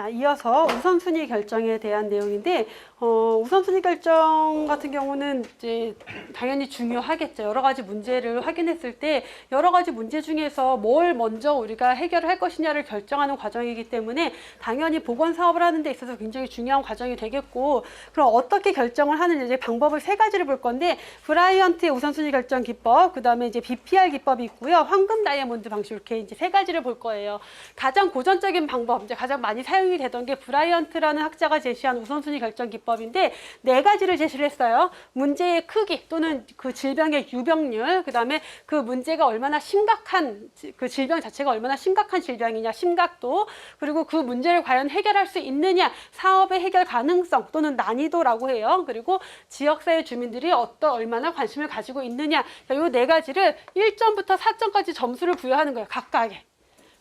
자, 이어서 우선순위 결정에 대한 내용인데, 우선순위 결정 같은 경우는 이제 당연히 중요하겠죠. 여러 가지 문제를 확인했을 때 여러 가지 문제 중에서 뭘 먼저 우리가 해결을 할 것이냐를 결정하는 과정이기 때문에 당연히 보건 사업을 하는 데 있어서 굉장히 중요한 과정이 되겠고, 그럼 어떻게 결정을 하느냐, 이제 방법을 세 가지를 볼 건데, 브라이언트의 우선순위 결정 기법, 그 다음에 이제 BPR 기법이 있고요, 황금 다이아몬드 방식, 이렇게 이제 세 가지를 볼 거예요. 가장 고전적인 방법, 이제 가장 많이 사용이 되던 게 브라이언트라는 학자가 제시한 우선순위 결정 기법인데, 네 가지를 제시를 했어요. 문제의 크기 또는 그 질병의 유병률, 그 다음에 그 문제가 얼마나 심각한, 그 질병 자체가 얼마나 심각한 질병이냐, 심각도, 그리고 그 문제를 과연 해결할 수 있느냐, 사업의 해결 가능성 또는 난이도라고 해요. 그리고 지역사회 주민들이 얼마나 관심을 가지고 있느냐, 이 네 가지를 1점부터 4점까지 점수를 부여하는 거예요, 각각에.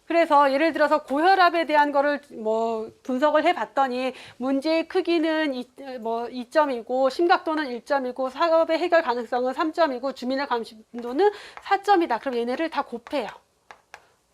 그래서 예를 들어서 고혈압에 대한 거를 뭐 분석을 해봤더니 문제의 크기는 2점이고 심각도는 1점이고 사업의 해결 가능성은 3점이고 주민의 관심도는 4점이다. 그럼 얘네를 다 곱해요.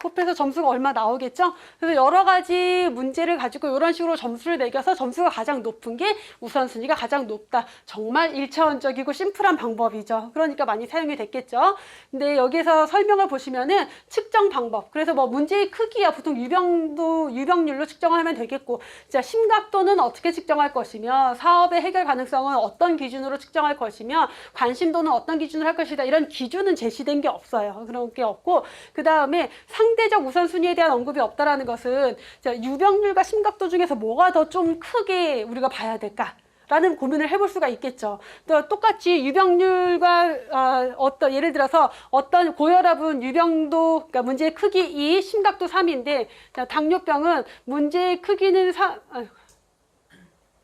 곱해서 점수가 얼마 나오겠죠? 그래서 여러 가지 문제를 가지고 이런 식으로 점수를 매겨서 점수가 가장 높은 게 우선순위가 가장 높다. 정말 1차원적이고 심플한 방법이죠. 그러니까 많이 사용이 됐겠죠. 근데 여기서 설명을 보시면은 측정 방법. 그래서 뭐 문제의 크기야 보통 유병률로 측정을 하면 되겠고, 자, 심각도는 어떻게 측정할 것이며, 사업의 해결 가능성은 어떤 기준으로 측정할 것이며, 관심도는 어떤 기준으로 할 것이다. 이런 기준은 제시된 게 없어요. 그런 게 없고, 그 다음에 상대적 우선순위에 대한 언급이 없다라는 것은, 자, 유병률과 심각도 중에서 뭐가 더 좀 크게 우리가 봐야 될까? 라는 고민을 해볼 수가 있겠죠. 또 똑같이 유병률과 예를 들어서 어떤 고혈압은 유병도, 그러니까 문제의 크기 2, 심각도 3인데, 당뇨병은 문제의 크기는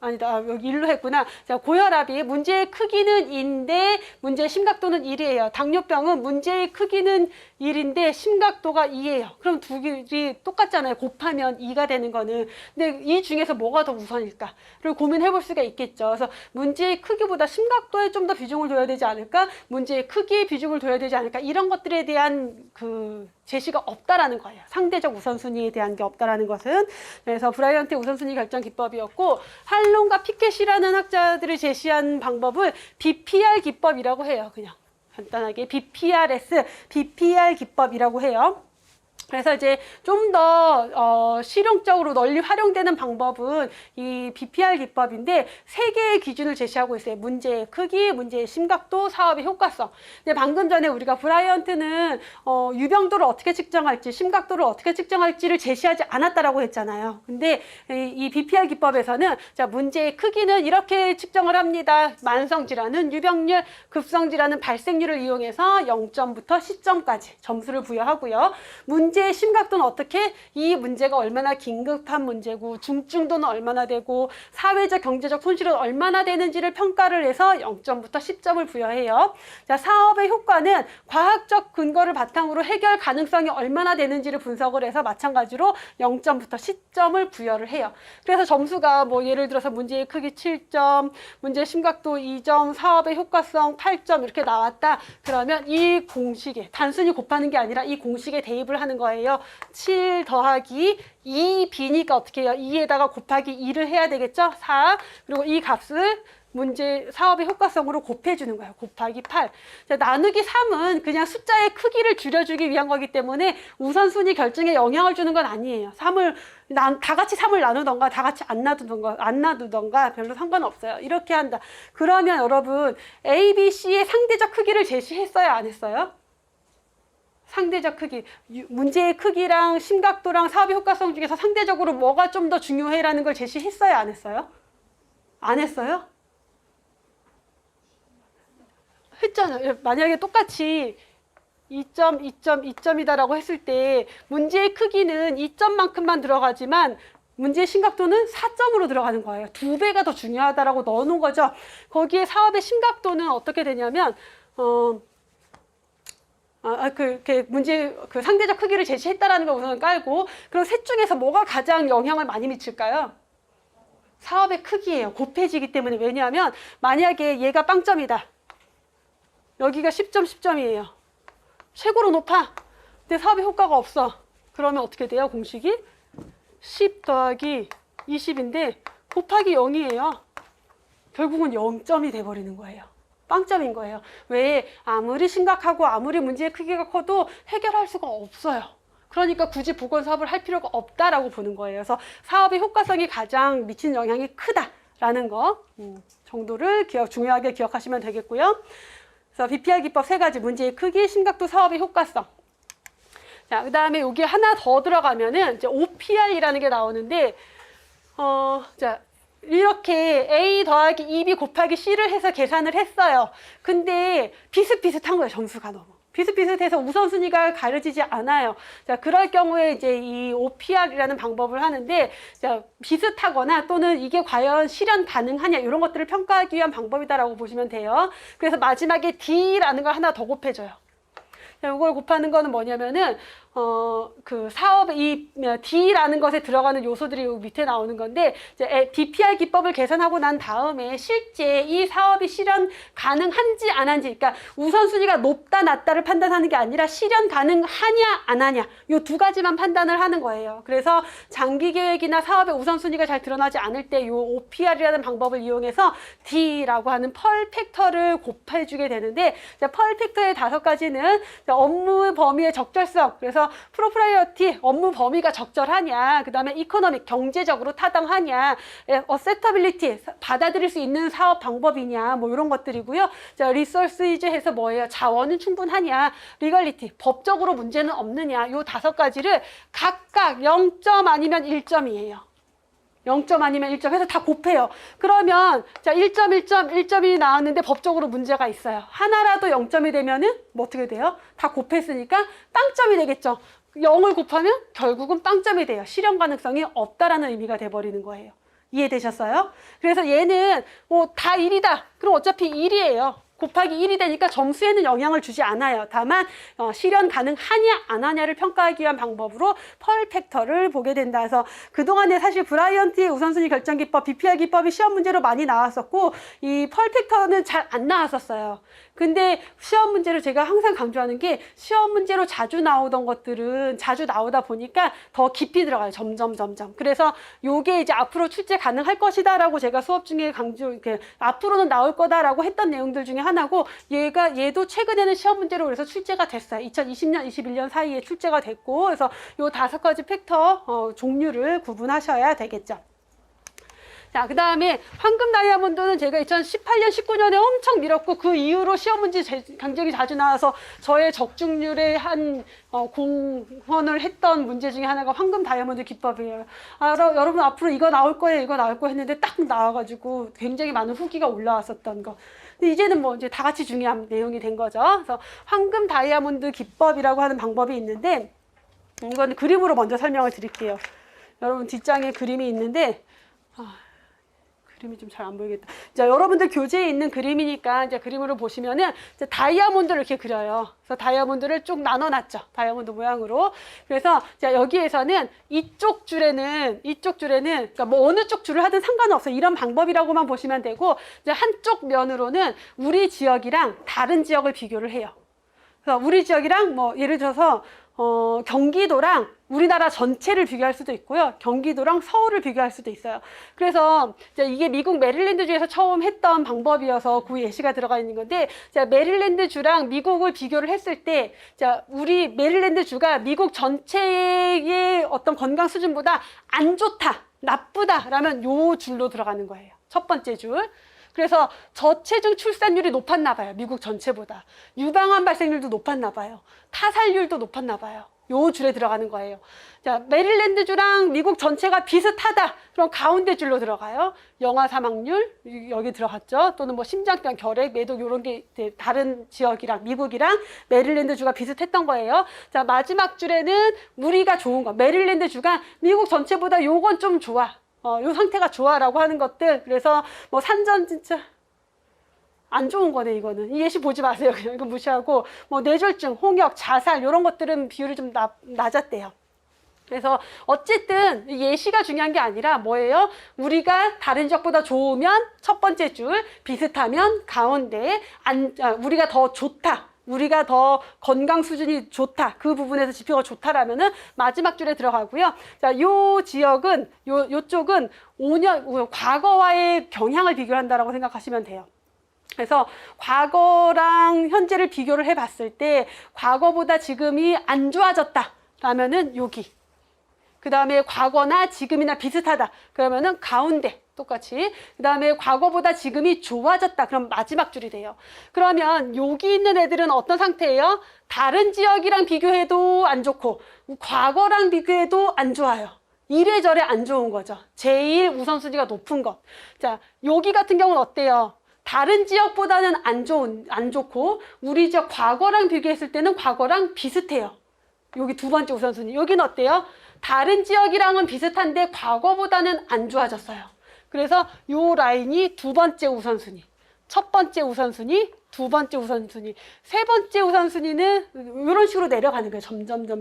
아니다, 여기 1로 했구나. 자, 고혈압이 문제의 크기는 2인데 문제의 심각도는 1이에요. 당뇨병은 문제의 크기는 1인데 심각도가 2예요. 그럼 두 개이 똑같잖아요. 곱하면 2가 되는 거는. 근데 이 중에서 뭐가 더 우선일까를 고민해 볼 수가 있겠죠. 그래서 문제의 크기보다 심각도에 좀 더 비중을 둬야 되지 않을까? 문제의 크기에 비중을 둬야 되지 않을까? 이런 것들에 대한 그 제시가 없다라는 거예요. 상대적 우선순위에 대한 게 없다라는 것은. 그래서 브라이언트의 우선순위 결정 기법이었고, 할론과 피켓이라는 학자들이 제시한 방법을 BPR 기법이라고 해요. 그냥 간단하게 BPR 기법이라고 해요. 그래서 이제 좀 더 실용적으로 널리 활용되는 방법은 이 BPR 기법인데, 세 개의 기준을 제시하고 있어요. 문제의 크기, 문제의 심각도, 사업의 효과성. 근데 방금 전에 우리가 브라이언트는 유병도를 어떻게 측정할지, 심각도를 어떻게 측정할지를 제시하지 않았다라고 했잖아요. 근데 이 BPR 기법에서는, 자, 문제의 크기는 이렇게 측정을 합니다. 만성질환은 유병률, 급성질환은 발생률을 이용해서 0점부터 10점까지 점수를 부여하고요. 문제의 심각도는 어떻게, 이 문제가 얼마나 긴급한 문제고, 중증도는 얼마나 되고, 사회적 경제적 손실은 얼마나 되는지를 평가를 해서 0점부터 10점을 부여해요. 자, 사업의 효과는 과학적 근거를 바탕으로 해결 가능성이 얼마나 되는지를 분석을 해서 마찬가지로 0점부터 10점을 부여를 해요. 그래서 점수가 뭐 예를 들어서 문제의 크기 7점, 문제의 심각도 2점, 사업의 효과성 8점 이렇게 나왔다. 그러면 이 공식에 단순히 곱하는 게 아니라 이 공식에 대입을 하는 거예요. 7 더하기 2b니까 어떻게 해요? 2에다가 곱하기 2를 해야 되겠죠? 4. 그리고 이 값을 문제 사업의 효과성으로 곱해주는 거예요. 곱하기 8. 자, 나누기 3은 그냥 숫자의 크기를 줄여주기 위한 거기 때문에 우선순위 결정에 영향을 주는 건 아니에요. 다 같이 3을 나누던가 다 같이 안 놔두던가 별로 상관없어요. 이렇게 한다. 그러면 여러분 A, B, C의 상대적 크기를 제시했어요? 안 했어요? 상대적 크기, 문제의 크기랑 심각도랑 사업의 효과성 중에서 상대적으로 뭐가 좀 더 중요해라는 걸 제시했어요? 안 했어요? 안 했어요? 했잖아요. 만약에 똑같이 2점, 2점, 2점이다라고 했을 때 문제의 크기는 2점만큼만 들어가지만 문제의 심각도는 4점으로 들어가는 거예요. 2배가 더 중요하다라고 넣어놓은 거죠. 거기에 사업의 심각도는 어떻게 되냐면 그 상대적 크기를 제시했다라는 걸 우선 깔고, 그럼 셋 중에서 뭐가 가장 영향을 많이 미칠까요? 사업의 크기예요. 곱해지기 때문에. 왜냐하면 만약에 얘가 빵점이다. 여기가 10점, 10점이에요. 최고로 높아. 근데 사업의 효과가 없어. 그러면 어떻게 돼요? 공식이 10 더하기 20인데 곱하기 0이에요. 결국은 0점이 돼버리는 거예요. 빵점인 거예요. 왜? 아무리 심각하고 아무리 문제의 크기가 커도 해결할 수가 없어요. 그러니까 굳이 보건사업을 할 필요가 없다라고 보는 거예요. 그래서 사업의 효과성이 가장 미치는 영향이 크다라는 거 정도를 중요하게 기억하시면 되겠고요. 그래서 BPR 기법 3가지, 문제의 크기, 심각도, 사업의 효과성. 자, 그 다음에 여기 하나 더 들어가면은 이제 OPR이라는 게 나오는데, 자, 이렇게 A 더하기 2B 곱하기 C를 해서 계산을 했어요. 근데 비슷비슷한 거예요, 점수가 너무. 비슷비슷해서 우선순위가 가려지지 않아요. 자, 그럴 경우에 이제 이 OPR이라는 방법을 하는데, 자, 비슷하거나 또는 이게 과연 실현 가능하냐, 이런 것들을 평가하기 위한 방법이다라고 보시면 돼요. 그래서 마지막에 D라는 걸 하나 더 곱해줘요. 자, 이걸 곱하는 거는 뭐냐면은, 그 사업의 이 D라는 것에 들어가는 요소들이 여기 밑에 나오는 건데, 이제 BPR 기법을 계산하고 난 다음에 실제 이 사업이 실현 가능한지 안 한지, 그러니까 우선순위가 높다 낮다를 판단하는 게 아니라 실현 가능하냐 안 하냐, 요 2가지만 판단을 하는 거예요. 그래서 장기 계획이나 사업의 우선순위가 잘 드러나지 않을 때 요 OPR이라는 방법을 이용해서 D라고 하는 펄 팩터를 곱해주게 되는데, 펄 팩터의 5가지는 업무 범위의 적절성, 그래서 프로프라이어티, 업무 범위가 적절하냐, 그 다음에 이코노믹, 경제적으로 타당하냐, 어세터빌리티, 받아들일 수 있는 사업 방법이냐, 뭐 이런 것들이고요. 자, 리소스이즈 해서 뭐예요? 자원은 충분하냐, 리걸리티, 법적으로 문제는 없느냐, 요 5가지를 각각 0점 아니면 1점이에요. 0점 아니면 1점 해서 다 곱해요. 그러면 자 1점, 1점, 1점이 나왔는데 법적으로 문제가 있어요. 하나라도 0점이 되면은 뭐 어떻게 돼요? 다 곱했으니까 빵점이 되겠죠. 0을 곱하면 결국은 빵점이 돼요. 실현 가능성이 없다라는 의미가 돼버리는 거예요. 이해되셨어요? 그래서 얘는 뭐 다 1이다. 그럼 어차피 1이에요. 곱하기 1이 되니까 점수에는 영향을 주지 않아요. 다만 실현 가능하냐 안 하냐를 평가하기 위한 방법으로 펄 팩터를 보게 된다. 그래서 그동안에 사실 브라이언트의 우선순위 결정 기법, BPR 기법이 시험 문제로 많이 나왔었고, 이 펄 팩터는 잘 안 나왔었어요. 근데 시험 문제로 제가 항상 강조하는 게, 시험 문제로 자주 나오던 것들은 자주 나오다 보니까 더 깊이 들어가요. 점점. 그래서 요게 이제 앞으로 출제 가능할 것이다라고 제가 수업 중에 앞으로는 나올 거다라고 했던 내용들 중에 하나고, 얘도 최근에는 시험 문제로 그래서 출제가 됐어요. 2020년, 21년 사이에 출제가 됐고, 그래서 요 5가지 팩터 종류를 구분하셔야 되겠죠. 자, 그 다음에 황금 다이아몬드는 제가 2018년, 19년에 엄청 밀었고, 그 이후로 시험 문제 굉장히 자주 나와서 저의 적중률에 한 공헌을 했던 문제 중에 하나가 황금 다이아몬드 기법이에요. 여러분 앞으로 이거 나올 거예요, 이거 나올 거예요 했는데 딱 나와가지고 굉장히 많은 후기가 올라왔었던 거. 근데 이제는 뭐 이제 다 같이 중요한 내용이 된 거죠. 그래서 황금 다이아몬드 기법이라고 하는 방법이 있는데, 이건 그림으로 먼저 설명을 드릴게요. 여러분 뒷장에 그림이 있는데, 그림이 좀 잘 안 보이겠다. 자, 여러분들 교재에 있는 그림이니까 이제 그림으로 보시면은 이제 다이아몬드를 이렇게 그려요. 그래서 다이아몬드를 쭉 나눠놨죠. 다이아몬드 모양으로. 그래서 자, 여기에서는 이쪽 줄에는 그러니까 뭐 어느 쪽 줄을 하든 상관없어요. 이런 방법이라고만 보시면 되고, 이제 한쪽 면으로는 우리 지역이랑 다른 지역을 비교를 해요. 그래서 우리 지역이랑 뭐 예를 들어서 경기도랑 우리나라 전체를 비교할 수도 있고요. 경기도랑 서울을 비교할 수도 있어요. 그래서 이게 미국 메릴랜드주에서 처음 했던 방법이어서 그 예시가 들어가 있는 건데, 메릴랜드주랑 미국을 비교를 했을 때, 우리 메릴랜드주가 미국 전체의 어떤 건강 수준보다 안 좋다, 나쁘다라면 요 줄로 들어가는 거예요. 첫 번째 줄. 그래서 저체중 출산율이 높았나 봐요. 미국 전체보다. 유방암 발생률도 높았나 봐요. 타살률도 높았나 봐요. 요 줄에 들어가는 거예요. 자, 메릴랜드주랑 미국 전체가 비슷하다. 그럼 가운데 줄로 들어가요. 영아 사망률 여기 들어갔죠. 또는 뭐 심장병, 결핵, 매독 이런 게 다른 지역이랑 미국이랑 메릴랜드주가 비슷했던 거예요. 자, 마지막 줄에는 우리가 좋은 거. 메릴랜드주가 미국 전체보다 요건 좀 좋아. 요 상태가 좋아라고 하는 것들. 그래서 뭐 산전 진짜 안 좋은 거네, 이거는. 이 예시 보지 마세요. 그냥 이거 무시하고, 뭐 뇌졸중, 홍역, 자살 이런 것들은 비율이 좀 낮았대요. 그래서 어쨌든 예시가 중요한 게 아니라 뭐예요? 우리가 다른 지역보다 좋으면 첫 번째 줄, 비슷하면 가운데, 우리가 더 좋다. 우리가 더 건강 수준이 좋다. 그 부분에서 지표가 좋다라면은 마지막 줄에 들어가고요. 자, 요 지역은 요쪽은 5년 과거와의 경향을 비교한다라고 생각하시면 돼요. 그래서 과거랑 현재를 비교를 해 봤을 때 과거보다 지금이 안 좋아졌다 라면은 여기, 그 다음에 과거나 지금이나 비슷하다 그러면은 가운데 똑같이, 그 다음에 과거보다 지금이 좋아졌다 그럼 마지막 줄이 돼요. 그러면 여기 있는 애들은 어떤 상태예요? 다른 지역이랑 비교해도 안 좋고 과거랑 비교해도 안 좋아요. 이래저래 안 좋은 거죠. 제일 우선순위가 높은 것. 자, 여기 같은 경우는 어때요? 다른 지역보다는 안 좋고 우리 지역 과거랑 비교했을 때는 과거랑 비슷해요. 여기 두 번째 우선순위. 여기는 어때요? 다른 지역이랑은 비슷한데 과거보다는 안 좋아졌어요. 그래서 요 라인이 두 번째 우선순위, 첫 번째 우선순위, 두 번째 우선순위, 세 번째 우선순위는 이런 식으로 내려가는 거예요. 점점.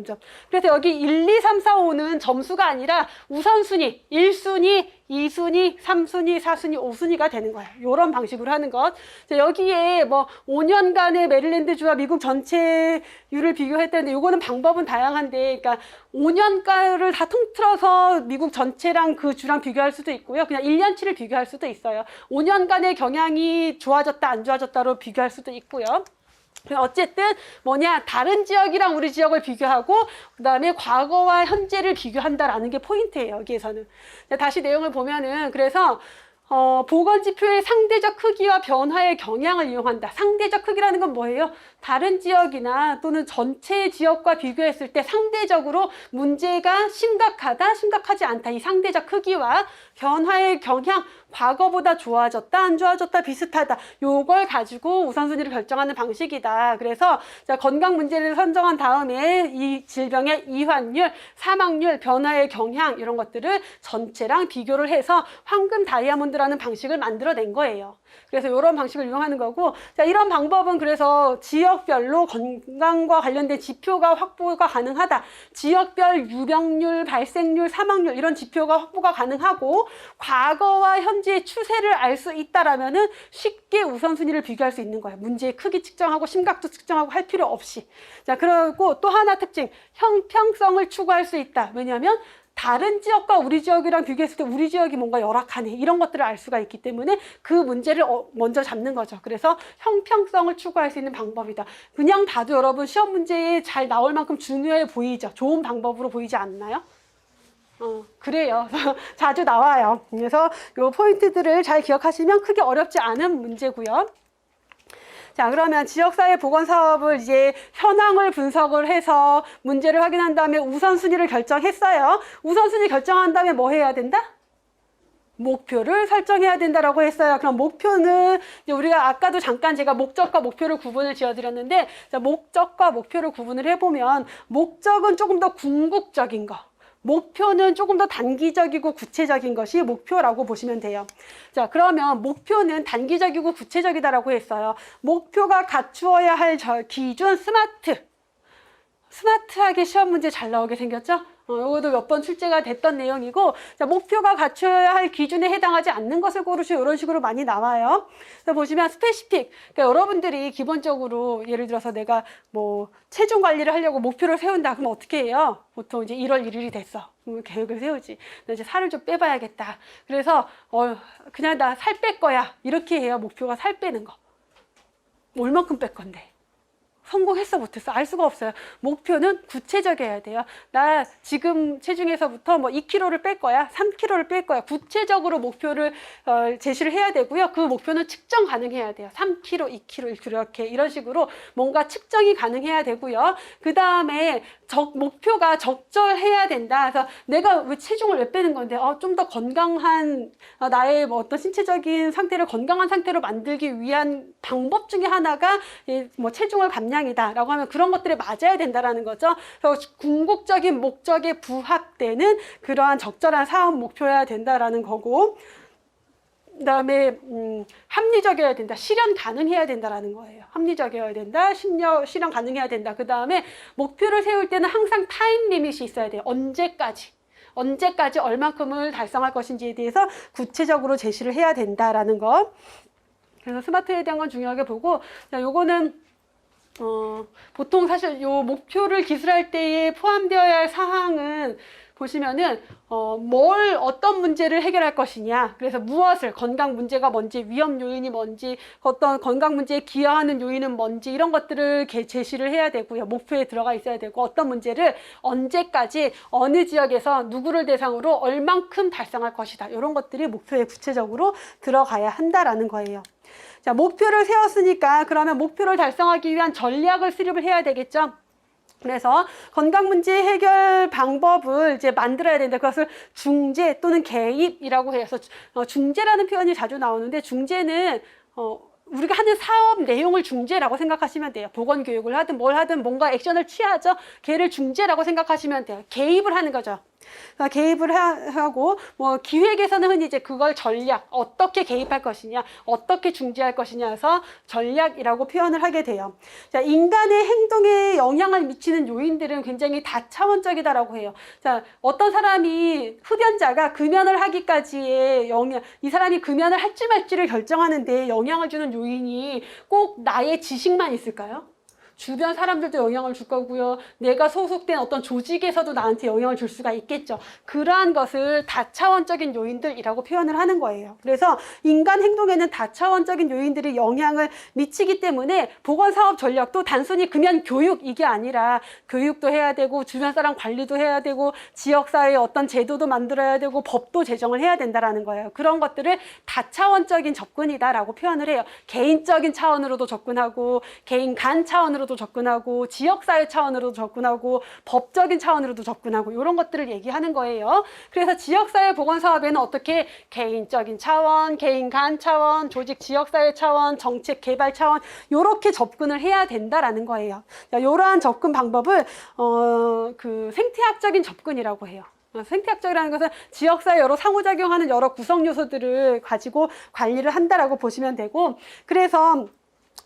그래서 여기 1, 2, 3, 4, 5는 점수가 아니라 우선순위, 1순위, 2순위, 3순위, 4순위, 5순위가 되는 거예요. 이런 방식으로 하는 것. 여기에 뭐 5년간의 메릴랜드주와 미국 전체율을 비교했다는데 요거는 방법은 다양한데, 그러니까 5년간을 다 통틀어서 미국 전체랑 그 주랑 비교할 수도 있고요. 그냥 1년치를 비교할 수도 있어요. 5년간의 경향이 좋아졌다 안 좋아졌다로 비교할 수도 있고요. 어쨌든 뭐냐, 다른 지역이랑 우리 지역을 비교하고 그 다음에 과거와 현재를 비교한다라는 게 포인트예요. 여기에서는. 다시 내용을 보면은, 그래서 보건지표의 상대적 크기와 변화의 경향을 이용한다. 상대적 크기라는 건 뭐예요? 다른 지역이나 또는 전체 지역과 비교했을 때 상대적으로 문제가 심각하다, 심각하지 않다. 이 상대적 크기와 변화의 경향, 과거보다 좋아졌다, 안 좋아졌다, 비슷하다. 요걸 가지고 우선순위를 결정하는 방식이다. 그래서 자, 건강 문제를 선정한 다음에 이 질병의 이환율, 사망률, 변화의 경향 이런 것들을 전체랑 비교를 해서 황금 다이아몬드라는 방식을 만들어낸 거예요. 그래서 이런 방식을 이용하는 거고, 자, 이런 방법은 그래서 지역별로 건강과 관련된 지표가 확보가 가능하다. 지역별 유병률, 발생률, 사망률 이런 지표가 확보가 가능하고 과거와 현재의 추세를 알 수 있다라면은 쉽게 우선순위를 비교할 수 있는 거예요. 문제의 크기 측정하고 심각도 측정하고 할 필요 없이. 자, 그리고 또 하나 특징, 형평성을 추구할 수 있다. 왜냐하면 다른 지역과 우리 지역이랑 비교했을 때 우리 지역이 뭔가 열악하네 이런 것들을 알 수가 있기 때문에 그 문제를 먼저 잡는 거죠. 그래서 형평성을 추구할 수 있는 방법이다. 그냥 봐도 여러분 시험 문제에 잘 나올 만큼 중요해 보이죠. 좋은 방법으로 보이지 않나요? 그래요. 자주 나와요. 그래서 요 포인트들을 잘 기억하시면 크게 어렵지 않은 문제고요. 자, 그러면 지역사회 보건사업을 이제 현황을 분석을 해서 문제를 확인한 다음에 우선순위를 결정했어요. 우선순위 결정한 다음에 뭐 해야 된다? 목표를 설정해야 된다라고 했어요. 그럼 목표는 이제 우리가 아까도 잠깐 제가 목적과 목표를 구분을 지어드렸는데, 자, 목적과 목표를 구분을 해보면 목적은 조금 더 궁극적인 거, 목표는 조금 더 단기적이고 구체적인 것이 목표라고 보시면 돼요. 자, 그러면 목표는 단기적이고 구체적이다라고 했어요. 목표가 갖추어야 할 기준 스마트하게 시험 문제 잘 나오게 생겼죠? 이것도 몇 번 출제가 됐던 내용이고, 자, 목표가 갖춰야 할 기준에 해당하지 않는 것을 고르시오. 이런 식으로 많이 나와요. 그래서 보시면 스페시픽, 그러니까 여러분들이 기본적으로 예를 들어서 내가 뭐 체중 관리를 하려고 목표를 세운다. 그럼 어떻게 해요? 보통 이제 1월 1일이 됐어. 그럼 계획을 세우지. 나 이제 살을 좀 빼봐야겠다. 그래서 그냥 나 살 뺄 거야. 이렇게 해요. 목표가 살 빼는 거. 얼만큼 뺄 건데? 성공했어 못했어 알 수가 없어요. 목표는 구체적이어야 돼요. 나 지금 체중에서부터 뭐 2kg를 뺄 거야, 3kg를 뺄 거야. 구체적으로 목표를 제시를 해야 되고요. 그 목표는 측정 가능해야 돼요. 3kg, 2kg, 1kg 이렇게 이런 식으로 뭔가 측정이 가능해야 되고요. 그 다음에 목표가 적절해야 된다. 그래서 내가 왜 체중을 왜 빼는 건데 좀 더 건강한 나의 뭐 어떤 신체적인 상태를 건강한 상태로 만들기 위한 방법 중에 하나가 뭐 체중을 감량이다 라고 하면 그런 것들에 맞아야 된다라는 거죠. 그래서 궁극적인 목적에 부합되는 그러한 적절한 사업 목표여야 된다라는 거고, 그 다음에 합리적이어야 된다, 실현 가능해야 된다라는 거예요. 합리적이어야 된다, 실현 가능해야 된다. 그 다음에 목표를 세울 때는 항상 타임 리밋이 있어야 돼요. 언제까지 얼만큼을 달성할 것인지에 대해서 구체적으로 제시를 해야 된다라는 거. 그래서 스마트에 대한 건 중요하게 보고, 자, 요거는 보통 사실 요 목표를 기술할 때에 포함되어야 할 사항은 보시면은 어떤 문제를 해결할 것이냐, 그래서 무엇을, 건강 문제가 뭔지, 위험 요인이 뭔지, 어떤 건강 문제에 기여하는 요인은 뭔지, 이런 것들을 제시를 해야 되고요. 목표에 들어가 있어야 되고, 어떤 문제를 언제까지 어느 지역에서 누구를 대상으로 얼만큼 달성할 것이다, 이런 것들이 목표에 구체적으로 들어가야 한다라는 거예요. 자, 목표를 세웠으니까 그러면 목표를 달성하기 위한 전략을 수립을 해야 되겠죠. 그래서 건강 문제 해결 방법을 이제 만들어야 되는데, 그것을 중재 또는 개입이라고 해서 중재라는 표현이 자주 나오는데, 중재는 우리가 하는 사업 내용을 중재라고 생각하시면 돼요. 보건교육을 하든 뭘 하든 뭔가 액션을 취하죠. 걔를 중재라고 생각하시면 돼요. 개입을 하는 거죠. 개입을 하고, 기획에서는 흔히 이제 그걸 전략, 어떻게 개입할 것이냐, 어떻게 중재할 것이냐 해서 전략이라고 표현을 하게 돼요. 자, 인간의 행동에 영향을 미치는 요인들은 굉장히 다차원적이다라고 해요. 자, 어떤 사람이, 흡연자가 금연을 하기까지의 이 사람이 금연을 할지 말지를 결정하는데 영향을 주는 요인이 꼭 나의 지식만 있을까요? 주변 사람들도 영향을 줄 거고요. 내가 소속된 어떤 조직에서도 나한테 영향을 줄 수가 있겠죠. 그러한 것을 다차원적인 요인들이라고 표현을 하는 거예요. 그래서 인간 행동에는 다차원적인 요인들이 영향을 미치기 때문에 보건사업 전략도 단순히 금연 교육, 이게 아니라 교육도 해야 되고, 주변 사람 관리도 해야 되고, 지역사회에 어떤 제도도 만들어야 되고, 법도 제정을 해야 된다라는 거예요. 그런 것들을 다차원적인 접근이다라고 표현을 해요. 개인적인 차원으로도 접근하고, 개인 간 차원으로 접근하고, 지역사회 차원으로도 접근하고, 법적인 차원으로도 접근하고, 이런 것들을 얘기하는 거예요. 그래서 지역사회 보건사업에는 어떻게 개인적인 차원, 개인 간 차원, 조직 지역사회 차원, 정책 개발 차원, 이렇게 접근을 해야 된다라는 거예요. 이러한 접근 방법을 그 생태학적인 접근이라고 해요. 생태학적이라는 것은 지역사회 여러 상호작용하는 여러 구성 요소들을 가지고 관리를 한다라고 보시면 되고, 그래서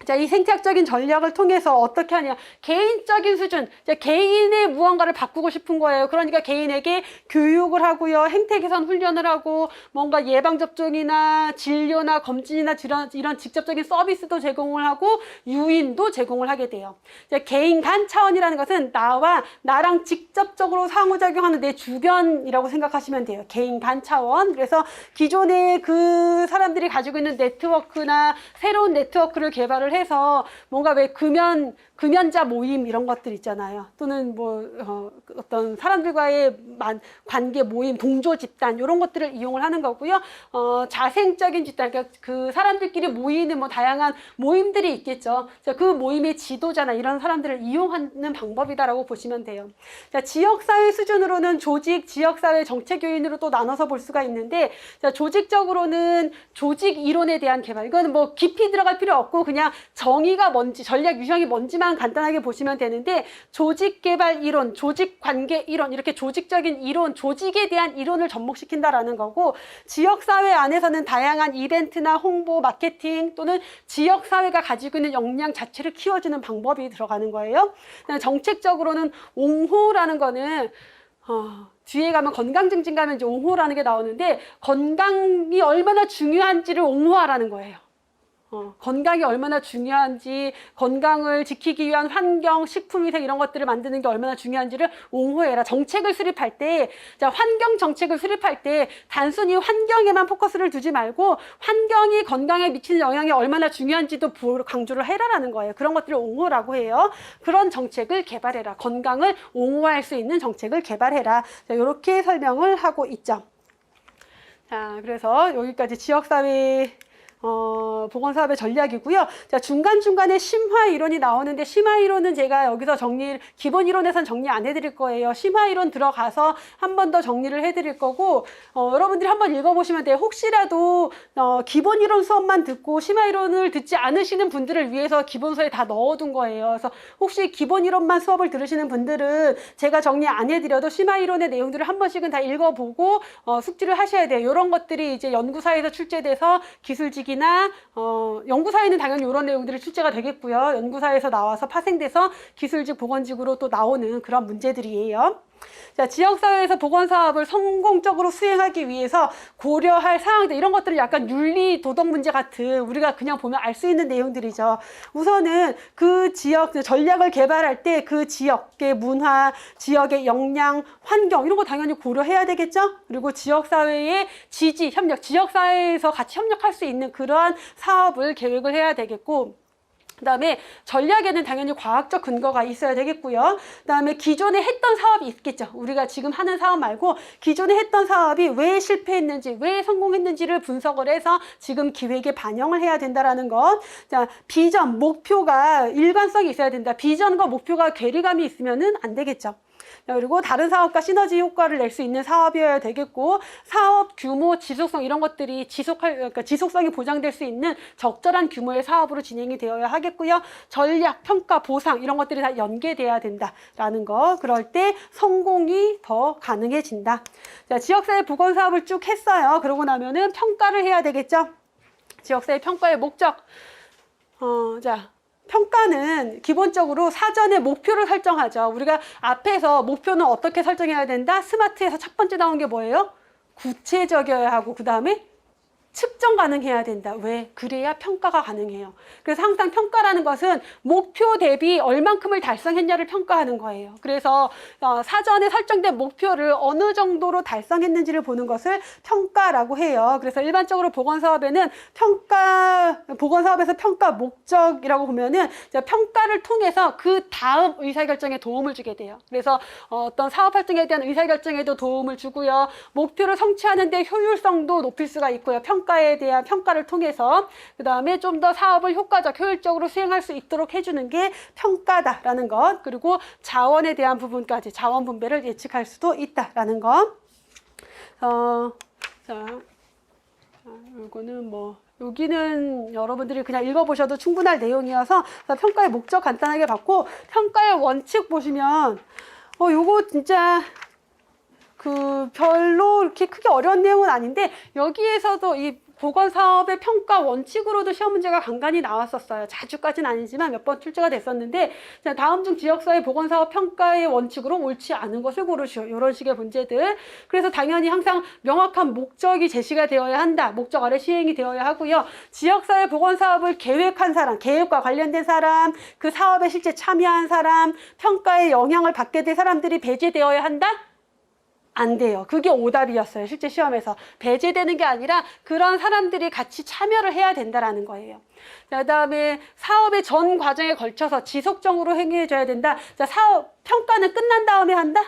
자, 이 생태학적인 전략을 통해서 어떻게 하냐, 개인적인 수준, 개인의 무언가를 바꾸고 싶은 거예요. 그러니까 개인에게 교육을 하고요, 행태 개선 훈련을 하고, 뭔가 예방접종이나 진료나 검진이나 이런 직접적인 서비스도 제공을 하고, 유인도 제공을 하게 돼요. 개인 간 차원이라는 것은 나랑 직접적으로 상호작용하는 내 주변이라고 생각하시면 돼요. 개인 간 차원. 그래서 기존에 그 사람들이 가지고 있는 네트워크나 새로운 네트워크를 개발을 해서, 뭔가 왜 금연자 모임 이런 것들 있잖아요. 또는 어떤 사람들과의 관계 모임, 동조 집단, 이런 것들을 이용을 하는 거고요. 자생적인 집단, 그러니까 그 사람들끼리 모이는 다양한 모임들이 있겠죠. 그 모임의 지도자나 이런 사람들을 이용하는 방법이다라고 보시면 돼요. 자, 지역사회 수준으로는 조직, 지역사회 정책 요인으로 또 나눠서 볼 수가 있는데, 자, 조직적으로는 조직 이론에 대한 개발. 이거는 깊이 들어갈 필요 없고, 그냥 정의가 뭔지, 전략 유형이 뭔지만 간단하게 보시면 되는데, 조직 개발 이론, 조직 관계 이론, 이렇게 조직적인 이론, 조직에 대한 이론을 접목시킨다라는 거고, 지역사회 안에서는 다양한 이벤트나 홍보, 마케팅 또는 지역사회가 가지고 있는 역량 자체를 키워주는 방법이 들어가는 거예요. 정책적으로는 옹호라는 거는 뒤에 가면 건강 증진 가면 이제 옹호라는 게 나오는데, 건강이 얼마나 중요한지를 옹호하라는 거예요. 건강이 얼마나 중요한지, 건강을 지키기 위한 환경, 식품위생 이런 것들을 만드는 게 얼마나 중요한지를 옹호해라. 정책을 수립할 때, 자, 환경 정책을 수립할 때 단순히 환경에만 포커스를 두지 말고 환경이 건강에 미치는 영향이 얼마나 중요한지도 강조를 해라라는 거예요. 그런 것들을 옹호라고 해요. 그런 정책을 개발해라. 건강을 옹호할 수 있는 정책을 개발해라. 자, 이렇게 설명을 하고 있죠. 자, 그래서 여기까지 지역사회 보건사업의 전략이고요. 자, 중간중간에 심화 이론이 나오는데, 심화 이론은 제가 여기서 기본 이론에선 정리 안 해드릴 거예요. 심화 이론 들어가서 한 번 더 정리를 해드릴 거고, 여러분들이 한번 읽어보시면 돼요. 혹시라도 기본 이론 수업만 듣고 심화 이론을 듣지 않으시는 분들을 위해서 기본서에 다 넣어둔 거예요. 그래서 혹시 기본 이론만 수업을 들으시는 분들은 제가 정리 안 해드려도 심화 이론의 내용들을 한 번씩은 다 읽어보고 숙지를 하셔야 돼요. 이런 것들이 이제 연구사에서 출제돼서 기술직이 나 연구사에는 당연히 이런 내용들이 출제가 되겠고요. 연구사에서 나와서 파생돼서 기술직, 보건직으로 또 나오는 그런 문제들이에요. 자, 지역사회에서 보건사업을 성공적으로 수행하기 위해서 고려할 사항들, 이런 것들을 약간 윤리, 도덕 문제 같은 우리가 그냥 보면 알 수 있는 내용들이죠. 우선은 그 지역, 전략을 개발할 때 그 지역의 문화, 지역의 역량, 환경, 이런 거 당연히 고려해야 되겠죠? 그리고 지역사회의 지지, 협력, 지역사회에서 같이 협력할 수 있는 그러한 사업을 계획을 해야 되겠고, 그 다음에 전략에는 당연히 과학적 근거가 있어야 되겠고요. 그 다음에 기존에 했던 사업이 있겠죠. 우리가 지금 하는 사업 말고 기존에 했던 사업이 왜 실패했는지, 왜 성공했는지를 분석을 해서 지금 기획에 반영을 해야 된다라는 것. 자, 비전, 목표가 일관성이 있어야 된다. 비전과 목표가 괴리감이 있으면은 안 되겠죠. 그리고 다른 사업과 시너지 효과를 낼 수 있는 사업이어야 되겠고, 사업 규모, 지속성, 이런 것들이 그러니까 지속성이 보장될 수 있는 적절한 규모의 사업으로 진행이 되어야 하겠고요. 전략, 평가, 보상, 이런 것들이 다 연계돼야 된다라는 거. 그럴 때 성공이 더 가능해진다. 자, 지역사회 보건 사업을 쭉 했어요. 그러고 나면은 평가를 해야 되겠죠. 지역사회 평가의 목적. 자, 평가는 기본적으로 사전에 목표를 설정하죠. 우리가 앞에서 목표는 어떻게 설정해야 된다? 스마트에서 첫 번째 나온 게 뭐예요? 구체적이어야 하고, 그 다음에 측정 가능해야 된다. 왜? 그래야 평가가 가능해요. 그래서 항상 평가라는 것은 목표 대비 얼만큼을 달성했냐를 평가하는 거예요. 그래서 사전에 설정된 목표를 어느 정도로 달성했는지를 보는 것을 평가라고 해요. 그래서 일반적으로 보건사업에는 보건사업에서 평가 목적이라고 보면은 평가를 통해서 그 다음 의사결정에 도움을 주게 돼요. 그래서 어떤 사업 활동에 대한 의사결정에도 도움을 주고요. 목표를 성취하는 데 효율성도 높일 수가 있고요. 평가에 대한 평가를 통해서 그 다음에 좀 더 사업을 효과적, 효율적으로 수행할 수 있도록 해주는 게 평가다라는 것. 그리고 자원에 대한 부분까지 자원 분배를 예측할 수도 있다라는 것. 자, 이거는 여기는 여러분들이 그냥 읽어보셔도 충분할 내용이어서 평가의 목적 간단하게 봤고, 평가의 원칙 보시면 요거 진짜 별로 이렇게 크게 어려운 내용은 아닌데, 여기에서도 이 보건사업의 평가 원칙으로도 시험 문제가 간간히 나왔었어요. 자주까지는 아니지만 몇 번 출제가 됐었는데, 다음 중 지역사회 보건사업 평가의 원칙으로 옳지 않은 것을 고르시오. 이런 식의 문제들. 그래서 당연히 항상 명확한 목적이 제시가 되어야 한다. 목적 아래 시행이 되어야 하고요. 지역사회 보건사업을 계획한 사람, 계획과 관련된 사람, 그 사업에 실제 참여한 사람, 평가에 영향을 받게 될 사람들이 배제되어야 한다? 안 돼요. 그게 오답이었어요. 실제 시험에서. 배제되는 게 아니라 그런 사람들이 같이 참여를 해야 된다라는 거예요. 그 다음에 사업의 전 과정에 걸쳐서 지속적으로 행해줘야 된다. 자, 평가는 끝난 다음에 한다?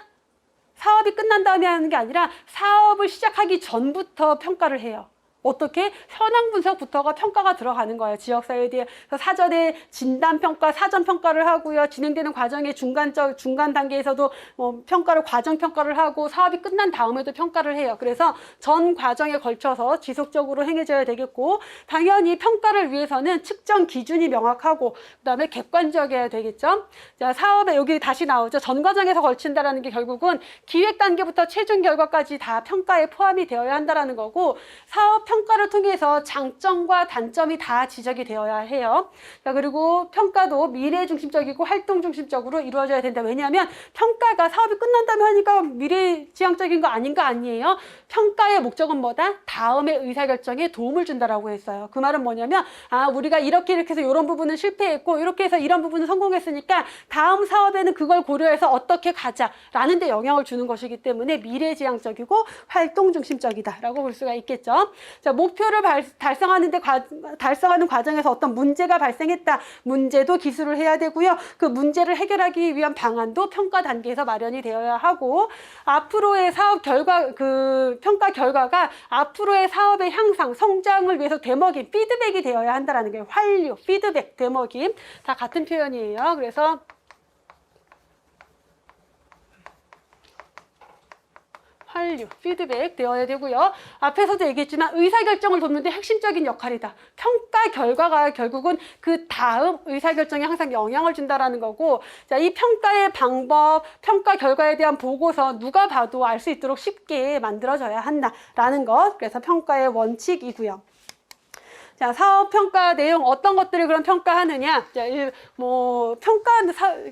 사업이 끝난 다음에 하는 게 아니라 사업을 시작하기 전부터 평가를 해요. 어떻게? 현황 분석부터가 평가가 들어가는 거예요. 지역사회에 대해서 사전에 진단평가, 사전평가를 하고요. 진행되는 과정의 중간 단계에서도 과정평가를 하고, 사업이 끝난 다음에도 평가를 해요. 그래서 전 과정에 걸쳐서 지속적으로 행해져야 되겠고, 당연히 평가를 위해서는 측정 기준이 명확하고, 그 다음에 객관적이어야 되겠죠. 자, 사업에 여기 다시 나오죠. 전 과정에서 걸친다라는 게 결국은 기획 단계부터 최종 결과까지 다 평가에 포함이 되어야 한다라는 거고, 사업 평가를 통해서 장점과 단점이 다 지적이 되어야 해요. 자, 그리고 평가도 미래 중심적이고 활동 중심적으로 이루어져야 된다. 왜냐하면 평가가 사업이 끝난 다음에 하니까 미래지향적인 거 아닌가 아니에요. 평가의 목적은 뭐다? 다음의 의사결정에 도움을 준다라고 했어요. 그 말은 뭐냐면, 우리가 이렇게 해서 이런 부분은 실패했고, 이렇게 해서 이런 부분은 성공했으니까 다음 사업에는 그걸 고려해서 어떻게 가자라는 데 영향을 주는 것이기 때문에 미래지향적이고 활동 중심적이다라고 볼 수가 있겠죠. 자, 목표를 달성하는 과정에서 어떤 문제가 발생했다. 문제도 기술을 해야 되고요. 그 문제를 해결하기 위한 방안도 평가 단계에서 마련이 되어야 하고, 앞으로의 사업 평가 결과가 앞으로의 사업의 향상, 성장을 위해서 되먹임, 피드백이 되어야 한다는 게 활류, 피드백, 되먹임 다 같은 표현이에요. 그래서 활류, 피드백 되어야 되고요. 앞에서도 얘기했지만 의사결정을 돕는 데 핵심적인 역할이다. 평가 결과가 결국은 그 다음 의사결정에 항상 영향을 준다라는 거고, 자, 이 평가의 방법, 평가 결과에 대한 보고서 누가 봐도 알 수 있도록 쉽게 만들어져야 한다라는 것. 그래서 평가의 원칙이고요. 자, 사업 평가 내용 어떤 것들을 그럼 평가하느냐? 자,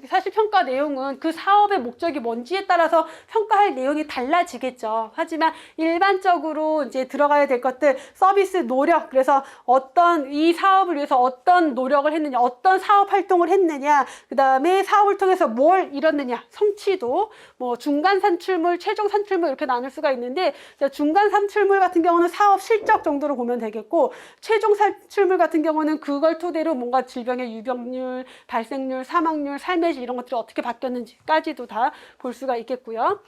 사실 평가 내용은 그 사업의 목적이 뭔지에 따라서 평가할 내용이 달라지겠죠. 하지만 일반적으로 이제 들어가야 될 것들, 서비스 노력, 그래서 이 사업을 위해서 어떤 노력을 했느냐, 어떤 사업 활동을 했느냐, 그 다음에 사업을 통해서 뭘 이뤘느냐, 성취도, 뭐 중간 산출물, 최종 산출물 이렇게 나눌 수가 있는데, 자, 중간 산출물 같은 경우는 사업 실적 정도로 보면 되겠고, 최종 산출물 같은 경우는 그걸 토대로 뭔가 질병의 유병률, 발생률, 사망률, 삶의 질 이런 것들이 어떻게 바뀌었는지까지도 다 볼 수가 있겠고요.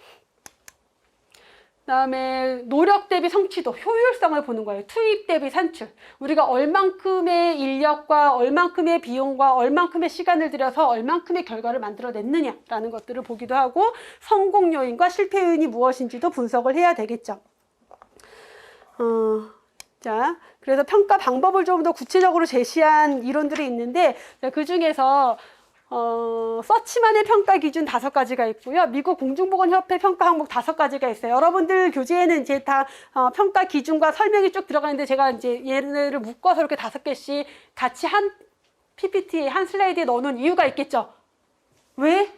그다음에 노력 대비 성취도, 효율성을 보는 거예요. 투입 대비 산출. 우리가 얼만큼의 인력과 얼만큼의 비용과 얼만큼의 시간을 들여서 얼만큼의 결과를 만들어냈느냐라는 것들을 보기도 하고, 성공 요인과 실패 요인이 무엇인지도 분석을 해야 되겠죠. 자, 그래서 평가 방법을 좀 더 구체적으로 제시한 이론들이 있는데, 그 중에서 서치만의 평가 기준 5가지가 있고요. 미국 공중보건협회 평가 항목 5가지가 있어요. 여러분들 교재에는 이제 다 평가 기준과 설명이 쭉 들어가는데, 제가 이제 얘네를 묶어서 이렇게 5개씩 같이 한 PPT에, 한 슬라이드에 넣어놓은 이유가 있겠죠. 왜?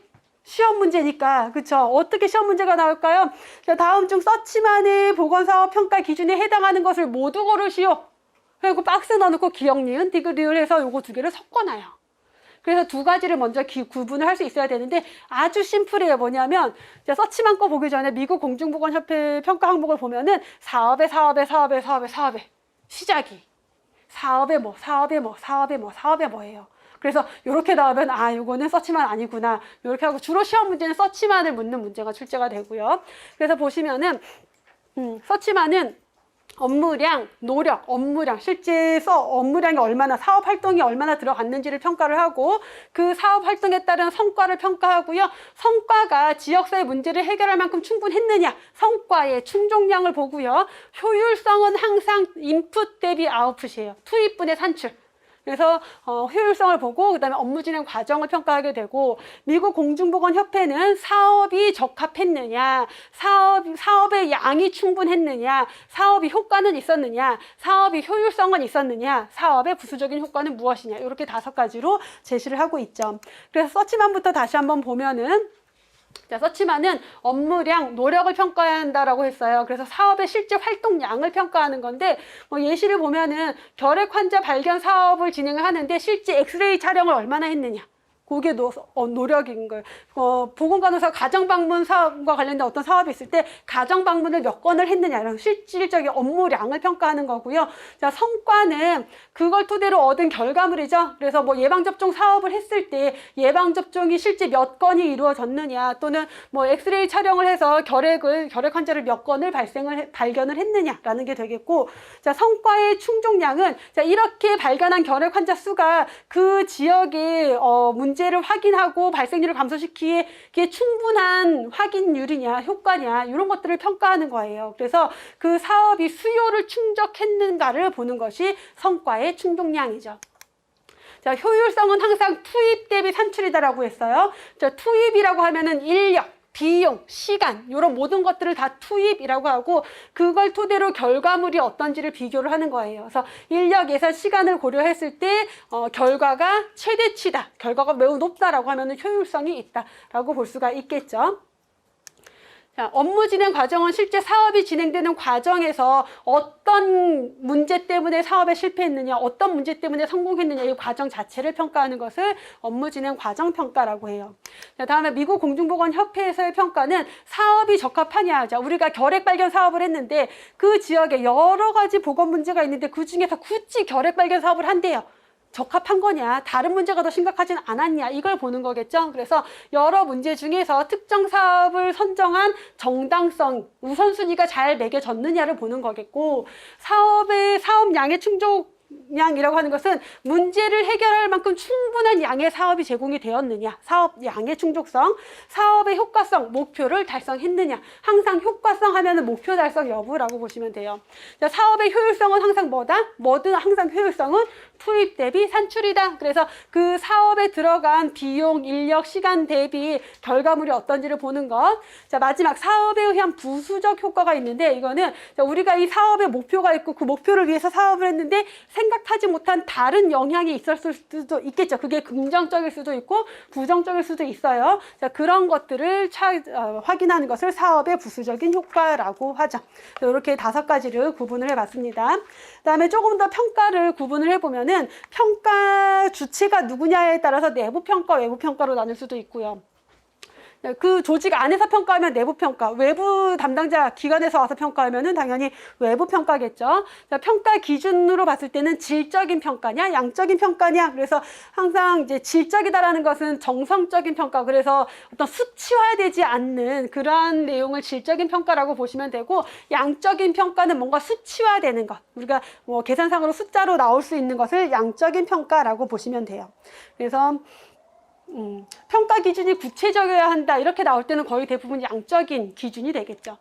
시험 문제니까. 그쵸? 어떻게 시험 문제가 나올까요? 자, 다음 중 서치만의 보건사업 평가 기준에 해당하는 것을 모두 고르시오. 그리고 박스 넣어놓고 기억, 니은, 디귿, 리을 해서 요거 2개를 섞어놔요. 그래서 2가지를 먼저 구분을 할 수 있어야 되는데, 아주 심플해요. 뭐냐면, 서치만 거 보기 전에 미국 공중보건협회 평가 항목을 보면은 사업의 시작이 사업의 뭐예요. 그래서 이렇게 나오면 요거는 서치만 아니구나. 이렇게 하고, 주로 시험 문제는 서치만을 묻는 문제가 출제가 되고요. 그래서 보시면은 서치만은 업무량, 노력, 업무량, 실제 업무량이 얼마나, 사업 활동이 얼마나 들어갔는지를 평가를 하고, 그 사업 활동에 따른 성과를 평가하고요. 성과가 지역사회 문제를 해결할 만큼 충분했느냐, 성과의 충족량을 보고요. 효율성은 항상 인풋 대비 아웃풋이에요. 투입분의 산출. 그래서 효율성을 보고, 그 다음에 업무 진행 과정을 평가하게 되고, 미국 공중보건협회는 사업이 적합했느냐, 사업의 양이 충분했느냐, 사업이 효과는 있었느냐, 사업이 효율성은 있었느냐, 사업의 부수적인 효과는 무엇이냐, 이렇게 5가지로 제시를 하고 있죠. 그래서 서치만부터 다시 한번 보면은, 자, 서치만은 업무량, 노력을 평가해야 한다라고 했어요. 그래서 사업의 실제 활동량을 평가하는 건데, 예시를 보면은 결핵 환자 발견 사업을 진행을 하는데 실제 엑스레이 촬영을 얼마나 했느냐. 그게 노력인 거예요. 보건간호사 가정방문 사업과 관련된 어떤 사업이 있을 때 가정방문을 몇 건을 했느냐, 이런 실질적인 업무량을 평가하는 거고요. 자, 성과는 그걸 토대로 얻은 결과물이죠. 그래서 뭐 예방접종 사업을 했을 때 예방접종이 실제 몇 건이 이루어졌느냐, 또는 뭐 엑스레이 촬영을 해서 결핵 환자를 몇 건을 발견을 했느냐라는 게 되겠고, 자, 성과의 충족량은, 자, 이렇게 발견한 결핵 환자 수가 그 지역의 문제를 확인하고 발생률을 감소시키기에 충분한 확인율이냐, 효과냐, 이런 것들을 평가하는 거예요. 그래서 그 사업이 수요를 충족했는가를 보는 것이 성과의 충족량이죠. 자, 효율성은 항상 투입 대비 산출이다라고 했어요. 자, 투입이라고 하면은 인력, 비용, 시간, 이런 모든 것들을 다 투입이라고 하고, 그걸 토대로 결과물이 어떤지를 비교를 하는 거예요. 그래서 인력, 예산, 시간을 고려했을 때 결과가 최대치다, 결과가 매우 높다라고 하면 효율성이 있다라고 볼 수가 있겠죠. 자, 업무 진행 과정은 실제 사업이 진행되는 과정에서 어떤 문제 때문에 사업에 실패했느냐, 어떤 문제 때문에 성공했느냐, 이 과정 자체를 평가하는 것을 업무 진행 과정 평가라고 해요. 자, 다음에 미국 공중보건협회에서의 평가는 사업이 적합하냐. 자, 우리가 결핵 발견 사업을 했는데 그 지역에 여러 가지 보건 문제가 있는데 그 중에서 굳이 결핵 발견 사업을 한대요. 적합한 거냐, 다른 문제가 더 심각하진 않았냐, 이걸 보는 거겠죠. 그래서 여러 문제 중에서 특정 사업을 선정한 정당성, 우선순위가 잘 매겨졌느냐를 보는 거겠고, 사업 양의 충족량이라고 하는 것은 문제를 해결할 만큼 충분한 양의 사업이 제공이 되었느냐, 사업 양의 충족성, 사업의 효과성, 목표를 달성했느냐. 항상 효과성 하면은 목표 달성 여부라고 보시면 돼요. 자, 사업의 효율성은 항상 뭐든 항상 효율성은 투입 대비 산출이다. 그래서 그 사업에 들어간 비용, 인력, 시간 대비 결과물이 어떤지를 보는 것. 자, 마지막 사업에 의한 부수적 효과가 있는데, 이거는 우리가 이 사업의 목표가 있고 그 목표를 위해서 사업을 했는데 생각하지 못한 다른 영향이 있었을 수도 있겠죠. 그게 긍정적일 수도 있고 부정적일 수도 있어요. 자, 그런 것들을 확인하는 것을 사업의 부수적인 효과라고 하죠. 이렇게 5가지를 구분을 해봤습니다. 그다음에 조금 더 평가를 구분을 해보면은 평가 주체가 누구냐에 따라서 내부 평가, 외부 평가로 나눌 수도 있고요. 그 조직 안에서 평가하면 내부 평가, 외부 담당자 기관에서 와서 평가하면은 당연히 외부 평가겠죠. 자, 평가 기준으로 봤을 때는 질적인 평가냐, 양적인 평가냐. 그래서 항상 이제 질적이다라는 것은 정성적인 평가, 그래서 어떤 수치화되지 않는 그러한 내용을 질적인 평가라고 보시면 되고, 양적인 평가는 뭔가 수치화되는 것, 우리가 뭐 계산상으로 숫자로 나올 수 있는 것을 양적인 평가라고 보시면 돼요. 그래서 평가 기준이 구체적이어야 한다 이렇게 나올 때는 거의 대부분 양적인 기준이 되겠죠.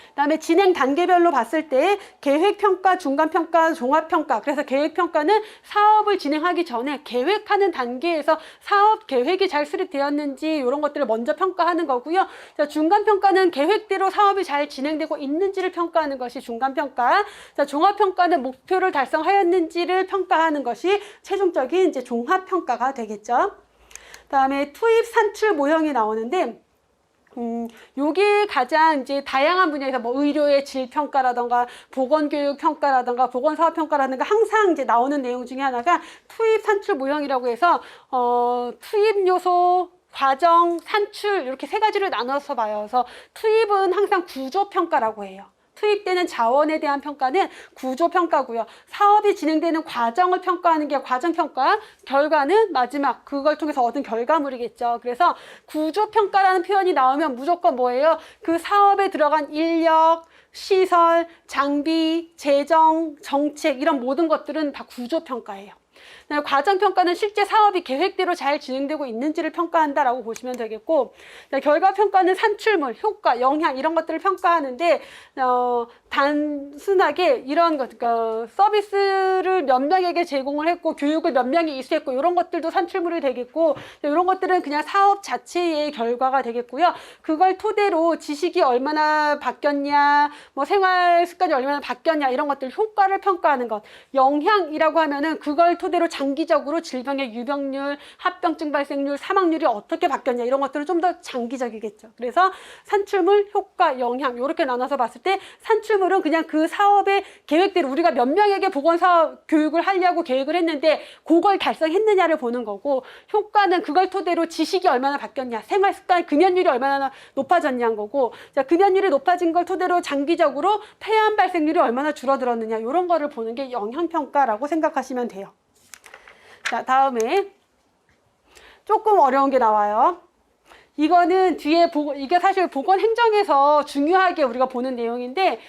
그다음에 진행 단계별로 봤을 때 계획평가, 중간평가, 종합평가. 그래서 계획평가는 사업을 진행하기 전에 계획하는 단계에서 사업 계획이 잘 수립되었는지 이런 것들을 먼저 평가하는 거고요. 자, 중간평가는 계획대로 사업이 잘 진행되고 있는지를 평가하는 것이 중간평가. 자, 종합평가는 목표를 달성하였는지를 평가하는 것이 최종적인 이제 종합평가가 되겠죠. 그다음에 투입 산출 모형이 나오는데, 요게 가장 이제 다양한 분야에서 뭐 의료의 질 평가라던가 보건교육 평가라던가 보건사업 평가라든가 항상 이제 나오는 내용 중에 하나가 투입 산출 모형이라고 해서 투입 요소, 과정, 산출 이렇게 3가지를 나눠서 봐요. 그래서 투입은 항상 구조 평가라고 해요. 투입되는 자원에 대한 평가는 구조평가고요. 사업이 진행되는 과정을 평가하는 게 과정평가, 결과는 마지막 그걸 통해서 얻은 결과물이겠죠. 그래서 구조평가라는 표현이 나오면 무조건 뭐예요? 그 사업에 들어간 인력, 시설, 장비, 재정, 정책 이런 모든 것들은 다 구조평가예요. 과정평가는 실제 사업이 계획대로 잘 진행되고 있는지를 평가한다라고 보시면 되겠고, 결과평가는 산출물, 효과, 영향 이런 것들을 평가하는데 단순하게 이런 것, 그러니까 서비스를 몇 명에게 제공을 했고 교육을 몇 명이 이수했고 이런 것들도 산출물이 되겠고, 이런 것들은 그냥 사업 자체의 결과가 되겠고요. 그걸 토대로 지식이 얼마나 바뀌었냐, 뭐 생활 습관이 얼마나 바뀌었냐 이런 것들 효과를 평가하는 것. 영향이라고 하면은 그걸 토대로 장기적으로 질병의 유병률, 합병증 발생률, 사망률이 어떻게 바뀌었냐 이런 것들은 좀 더 장기적이겠죠. 그래서 산출물, 효과, 영향 이렇게 나눠서 봤을 때 산출물은 그냥 그 사업의 계획대로 우리가 몇 명에게 보건사업 교육을 하려고 계획을 했는데 그걸 달성했느냐를 보는 거고, 효과는 그걸 토대로 지식이 얼마나 바뀌었냐, 생활습관, 금연율이 얼마나 높아졌냐는 거고, 자, 금연율이 높아진 걸 토대로 장기적으로 폐암 발생률이 얼마나 줄어들었느냐 이런 거를 보는 게 영향평가라고 생각하시면 돼요. 자, 다음에 조금 어려운 게 나와요. 이거는 뒤에 이게 사실 보건행정에서 중요하게 우리가 보는 내용인데,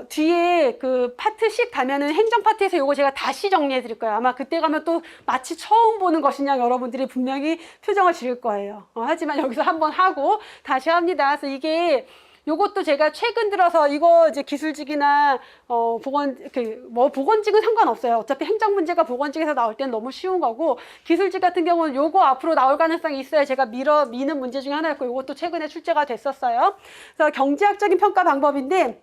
뒤에 그 파트 10 가면은 행정 파트에서 이거 제가 다시 정리해 드릴 거예요. 아마 그때 가면 또 마치 처음 보는 것이냐 여러분들이 분명히 표정을 지을 거예요. 하지만 여기서 한번 하고 다시 합니다. 그래서 이게 요것도 제가 최근 들어서 이거 이제 기술직이나 보건직은 상관없어요. 어차피 행정 문제가 보건직에서 나올 때는 너무 쉬운 거고, 기술직 같은 경우는 요거 앞으로 나올 가능성이 있어야 제가 미는 문제 중에 하나였고, 요것도 최근에 출제가 됐었어요. 그래서 경제학적인 평가 방법인데,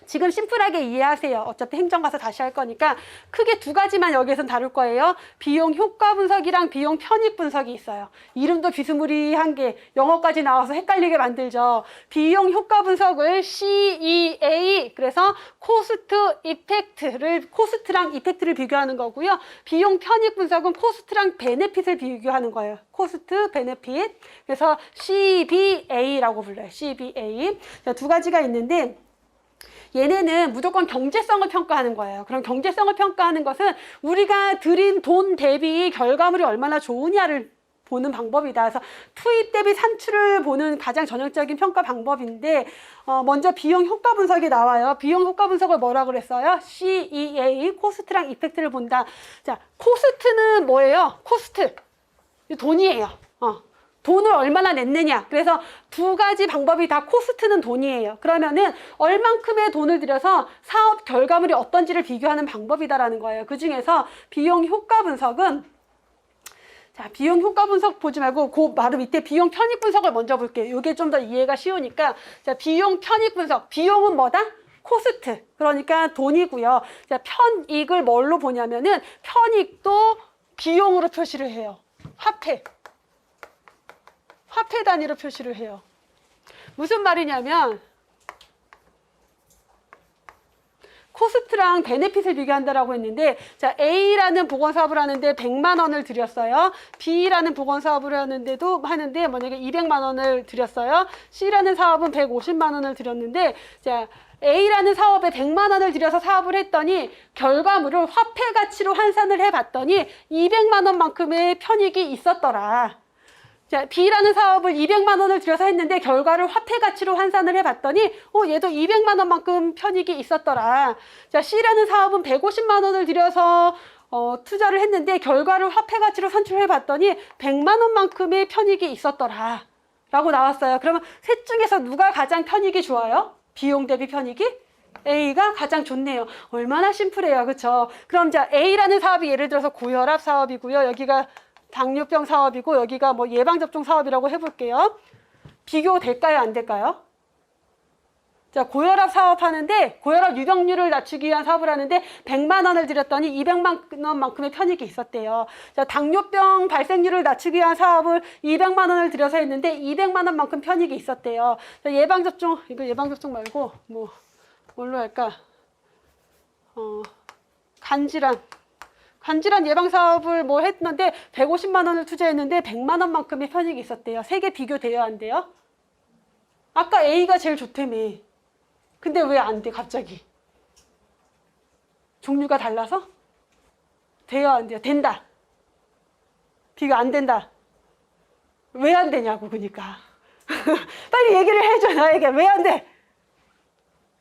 지금 심플하게 이해하세요. 어차피 행정 가서 다시 할 거니까 크게 2가지만 여기에선 다룰 거예요. 비용 효과 분석이랑 비용 편익 분석이 있어요. 이름도 비스무리한 게 영어까지 나와서 헷갈리게 만들죠. 비용 효과 분석을 CEA, 그래서 코스트 이펙트를, 코스트랑 이펙트를 비교하는 거고요. 비용 편익 분석은 코스트랑 베네핏을 비교하는 거예요. 코스트, 베네핏. 그래서 CBA라고 불러요. CBA. 자, 2가지가 있는데, 얘네는 무조건 경제성을 평가하는 거예요. 그럼 경제성을 평가하는 것은 우리가 들인 돈 대비 결과물이 얼마나 좋으냐를 보는 방법이다. 그래서 투입 대비 산출을 보는 가장 전형적인 평가 방법인데, 먼저 비용 효과 분석이 나와요. 비용 효과 분석을 뭐라 그랬어요? CEA, 코스트랑 이펙트를 본다. 자, 코스트는 뭐예요? 코스트. 돈이에요. 돈을 얼마나 냈느냐. 그래서 2가지 방법이 다 코스트는 돈이에요. 그러면은 얼만큼의 돈을 들여서 사업 결과물이 어떤지를 비교하는 방법이다라는 거예요. 그 중에서 비용 효과 분석은, 자, 비용 효과 분석 보지 말고 그 바로 밑에 비용 편익 분석을 먼저 볼게요. 이게 좀 더 이해가 쉬우니까. 자, 비용 편익 분석. 비용은 뭐다? 코스트, 그러니까 돈이고요. 자, 편익을 뭘로 보냐면은 편익도 비용으로 표시를 해요. 화폐 단위로 표시를 해요. 무슨 말이냐면 코스트랑 베네핏을 비교한다라고 했는데, 자, A라는 보건사업을 하는데 100만 원을 들였어요. B라는 보건사업을 하는데 만약에 200만 원을 들였어요. C라는 사업은 150만 원을 들였는데, 자, A라는 사업에 100만 원을 들여서 사업을 했더니 결과물을 화폐 가치로 환산을 해봤더니 200만 원만큼의 편익이 있었더라. 자, B라는 사업을 200만 원을 들여서 했는데 결과를 화폐 가치로 환산을 해봤더니 얘도 200만 원만큼 편익이 있었더라. 자, C라는 사업은 150만 원을 들여서 투자를 했는데 결과를 화폐 가치로 산출해봤더니 100만 원만큼의 편익이 있었더라 라고 나왔어요. 그러면 셋 중에서 누가 가장 편익이 좋아요? 비용 대비 편익이? A가 가장 좋네요. 얼마나 심플해요. 그쵸? 그럼 자, A라는 사업이 예를 들어서 고혈압 사업이고요. 여기가 당뇨병 사업이고 여기가 뭐 예방접종 사업이라고 해볼게요. 비교될까요? 안 될까요? 자, 고혈압 사업하는데 고혈압 유병률을 낮추기 위한 사업을 하는데 100만 원을 들였더니 200만 원만큼의 편익이 있었대요. 자, 당뇨병 발생률을 낮추기 위한 사업을 200만 원을 들여서 했는데 200만 원만큼 편익이 있었대요. 자, 예방접종, 이거 예방접종 말고 뭘로 할까? 간질환 예방사업을 뭐 했는데 150만 원을 투자했는데 100만 원만큼의 편익이 있었대요. 세 개 비교돼요? 안 돼요? 아까 A가 제일 좋다며. 근데 왜 안 돼 갑자기? 종류가 달라서? 돼요? 안 돼요? 된다. 비교 안 된다. 왜 안 되냐고. 그러니까 빨리 얘기를 해줘. 나에게 왜 안 돼?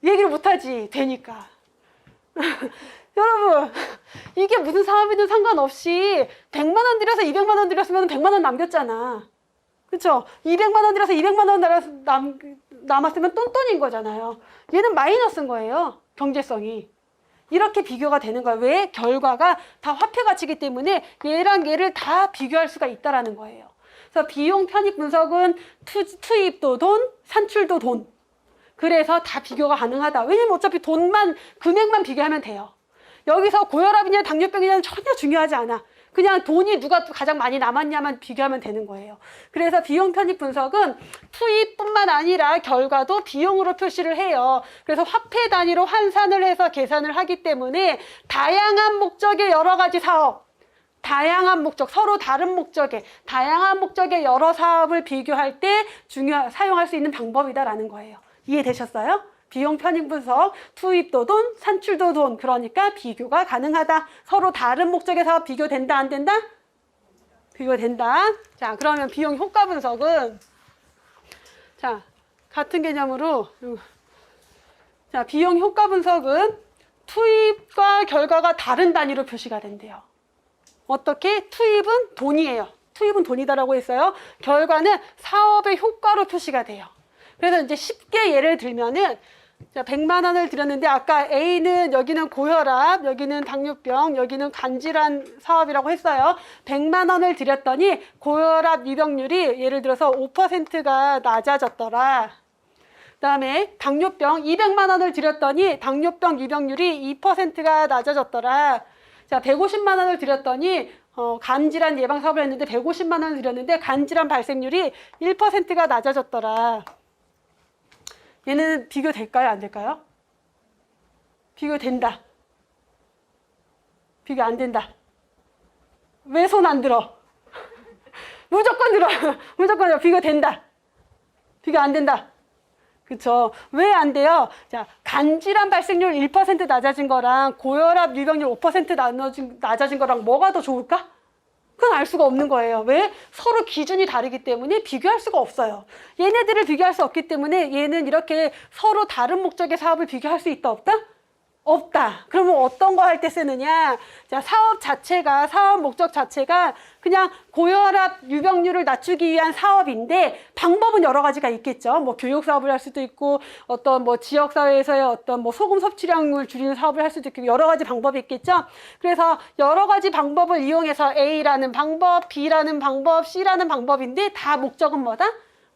얘기를 못하지. 되니까. 여러분, 이게 무슨 사업이든 상관없이 100만 원 들여서 200만 원 들였으면 100만 원 남겼잖아. 그쵸? 200만 원 들여서 200만 원 남았으면 똔똔인 거잖아요. 얘는 마이너스인 거예요. 경제성이. 이렇게 비교가 되는 거예요. 왜? 결과가 다 화폐 가치이기 때문에 얘랑 얘를 다 비교할 수가 있다라는 거예요. 그래서 비용 편익 분석은 투입도 돈, 산출도 돈. 그래서 다 비교가 가능하다. 왜냐면 어차피 금액만 비교하면 돼요. 여기서 고혈압이냐 당뇨병이냐는 전혀 중요하지 않아. 그냥 돈이 누가 가장 많이 남았냐만 비교하면 되는 거예요. 그래서 비용 편익 분석은 투입뿐만 아니라 결과도 비용으로 표시를 해요. 그래서 화폐 단위로 환산을 해서 계산을 하기 때문에 다양한 목적의 여러 가지 사업, 다양한 목적, 서로 다른 목적의 다양한 목적의 여러 사업을 비교할 때 사용할 수 있는 방법이다라는 거예요. 이해되셨어요? 비용 편익 분석, 투입도 돈, 산출도 돈. 그러니까 비교가 가능하다. 서로 다른 목적의 사업 비교된다, 안 된다? 비교된다. 자, 그러면 비용 효과 분석은 자, 같은 개념으로 자, 비용 효과 분석은 투입과 결과가 다른 단위로 표시가 된대요. 어떻게? 투입은 돈이에요. 투입은 돈이다라고 했어요. 결과는 사업의 효과로 표시가 돼요. 그래서 이제 쉽게 예를 들면은 자, 100만 원을 들였는데 아까 A는 여기는 고혈압, 여기는 당뇨병, 여기는 간질환 사업이라고 했어요. 100만 원을 들였더니 고혈압 유병률이 예를 들어서 5%가 낮아졌더라. 그다음에 당뇨병 200만 원을 들였더니 당뇨병 유병률이 2%가 낮아졌더라. 자, 150만 원을 들였더니 간질환 예방 사업을 했는데 150만 원을 들였는데 간질환 발생률이 1%가 낮아졌더라. 얘는 비교될까요? 안 될까요? 비교된다. 비교 안 된다. 왜 손 안 들어? 무조건 들어. 무조건 들어. 비교된다. 비교 안 된다. 그쵸? 왜 안 돼요? 자, 간질환 발생률 1% 낮아진 거랑 고혈압 유병률 5% 낮아진 거랑 뭐가 더 좋을까? 그건 알 수가 없는 거예요. 왜? 서로 기준이 다르기 때문에 비교할 수가 없어요. 얘네들을 비교할 수 없기 때문에 얘는 이렇게 서로 다른 목적의 사업을 비교할 수 있다, 없다? 없다. 그러면 어떤 거 할 때 쓰느냐? 자, 사업 목적 자체가 그냥 고혈압 유병률을 낮추기 위한 사업인데 방법은 여러 가지가 있겠죠. 뭐 교육 사업을 할 수도 있고 어떤 뭐 지역 사회에서의 어떤 뭐 소금 섭취량을 줄이는 사업을 할 수도 있고 여러 가지 방법이 있겠죠. 그래서 여러 가지 방법을 이용해서 A라는 방법, B라는 방법, C라는 방법인데 다 목적은 뭐다?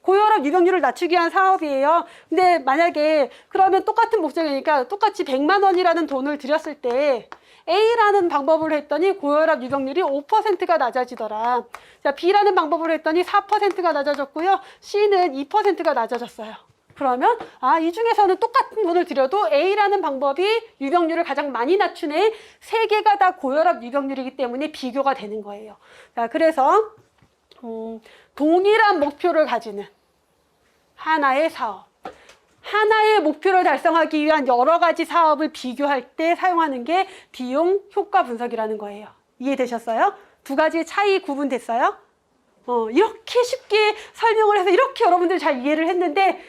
고혈압 유병률을 낮추기 위한 사업이에요. 근데 만약에 그러면 똑같은 목적이니까 똑같이 100만 원이라는 돈을 들였을 때 A라는 방법을 했더니 고혈압 유병률이 5%가 낮아지더라. 자, B라는 방법을 했더니 4%가 낮아졌고요. C는 2%가 낮아졌어요. 그러면 이 중에서는 똑같은 돈을 들여도 A라는 방법이 유병률을 가장 많이 낮추네. 세 개가 다 고혈압 유병률이기 때문에 비교가 되는 거예요. 자, 그래서 동일한 목표를 가지는 하나의 사업, 하나의 목표를 달성하기 위한 여러 가지 사업을 비교할 때 사용하는 게 비용 효과 분석이라는 거예요. 이해되셨어요? 두 가지의 차이 구분됐어요? 이렇게 쉽게 설명을 해서 이렇게 여러분들 잘 이해를 했는데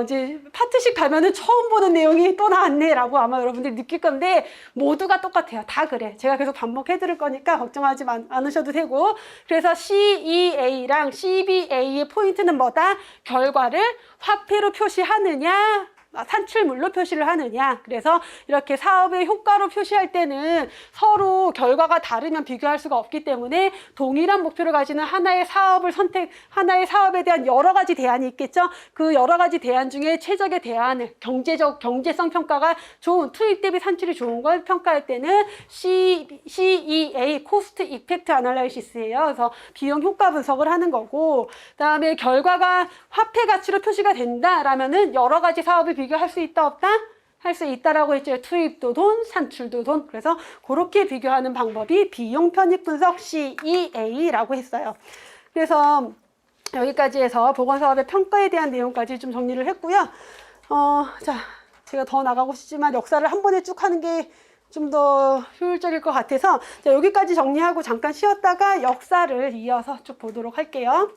이제 파트식 가면은 처음 보는 내용이 또 나왔네 라고 아마 여러분들이 느낄 건데 모두가 똑같아요. 다 그래. 제가 계속 반복해 드릴 거니까 걱정하지 않으셔도 되고, 그래서 CEA랑 CBA의 포인트는 뭐다? 결과를 화폐로 표시하느냐, 산출물로 표시를 하느냐. 그래서 이렇게 사업의 효과로 표시할 때는 서로 결과가 다르면 비교할 수가 없기 때문에 동일한 목표를 가지는 하나의 사업을 하나의 사업에 대한 여러 가지 대안이 있겠죠. 그 여러 가지 대안 중에 최적의 대안을 경제성 평가가 좋은, 투입 대비 산출이 좋은 걸 평가할 때는 CEA, 코스트 이펙트 아날라이시스예요. 그래서 비용 효과 분석을 하는 거고, 그다음에 결과가 화폐 가치로 표시가 된다라면은 여러 가지 사업을 비교할 수 있다 없다? 할 수 있다라고 했죠. 투입도 돈, 산출도 돈. 그래서 그렇게 비교하는 방법이 비용 편익 분석 CEA라고 했어요. 그래서 여기까지 해서 보건사업의 평가에 대한 내용까지 좀 정리를 했고요. 자, 제가 더 나가고 싶지만 역사를 한 번에 쭉 하는 게 좀 더 효율적일 것 같아서 자, 여기까지 정리하고 잠깐 쉬었다가 역사를 이어서 쭉 보도록 할게요.